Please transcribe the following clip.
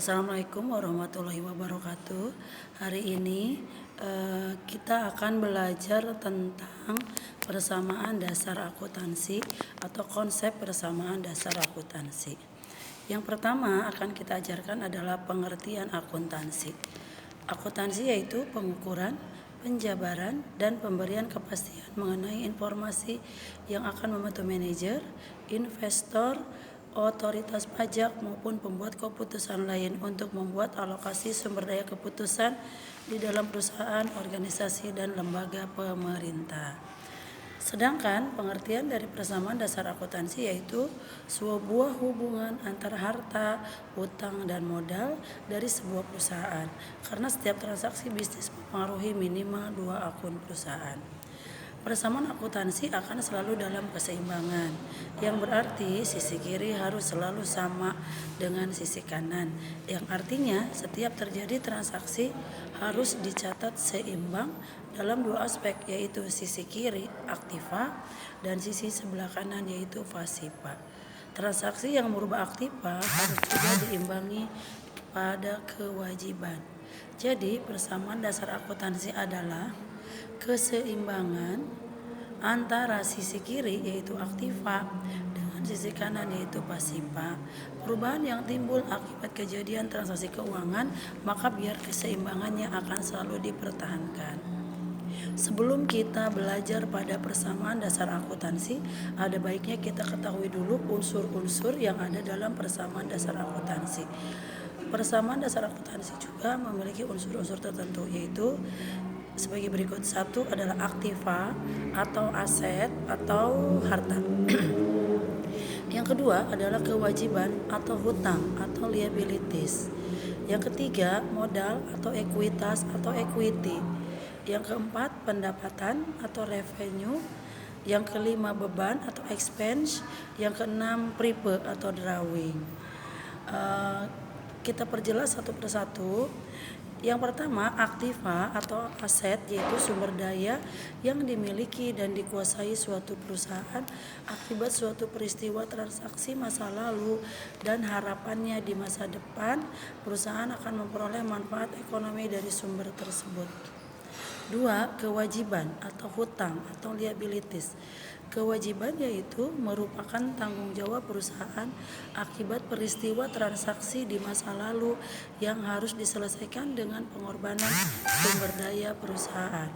Assalamualaikum warahmatullahi wabarakatuh. Hari ini kita akan belajar tentang persamaan dasar akuntansi atau konsep persamaan dasar akuntansi. Yang pertama akan kita ajarkan adalah pengertian akuntansi. Akuntansi yaitu pengukuran, penjabaran, dan pemberian kepastian mengenai informasi yang akan membantu manajer, investor, otoritas pajak maupun pembuat keputusan lain untuk membuat alokasi sumber daya keputusan di dalam perusahaan, organisasi, dan lembaga pemerintah. Sedangkan pengertian dari persamaan dasar akuntansi yaitu sebuah hubungan antara harta, utang, dan modal dari sebuah perusahaan, karena setiap transaksi bisnis mempengaruhi minimal 2 akun perusahaan. Persamaan akuntansi akan selalu dalam keseimbangan, yang berarti sisi kiri harus selalu sama dengan sisi kanan, yang artinya setiap terjadi transaksi harus dicatat seimbang dalam 2 aspek, yaitu sisi kiri aktiva dan sisi sebelah kanan yaitu pasiva. Transaksi yang merubah aktiva harus juga diimbangi pada kewajiban. Jadi persamaan dasar akuntansi adalah keseimbangan antara sisi kiri yaitu aktiva dengan sisi kanan yaitu pasiva. Perubahan yang timbul akibat kejadian transaksi keuangan, maka biar keseimbangannya akan selalu dipertahankan. Sebelum kita belajar pada persamaan dasar akuntansi, ada baiknya kita ketahui dulu unsur-unsur yang ada dalam persamaan dasar akuntansi. Persamaan dasar akuntansi juga memiliki unsur-unsur tertentu, yaitu sebagai berikut. Satu adalah aktiva atau aset atau harta. Yang kedua adalah kewajiban atau hutang atau liabilities. Yang ketiga modal atau ekuitas atau equity. Yang keempat pendapatan atau revenue. Yang kelima beban atau expense. Yang keenam pripe atau drawing. Kita perjelas satu persatu. Yang pertama, aktiva atau aset yaitu sumber daya yang dimiliki dan dikuasai suatu perusahaan akibat suatu peristiwa transaksi masa lalu dan harapannya di masa depan perusahaan akan memperoleh manfaat ekonomi dari sumber tersebut. 2. Kewajiban atau hutang atau liabilities. Kewajiban yaitu merupakan tanggung jawab perusahaan akibat peristiwa transaksi di masa lalu yang harus diselesaikan dengan pengorbanan sumber daya perusahaan.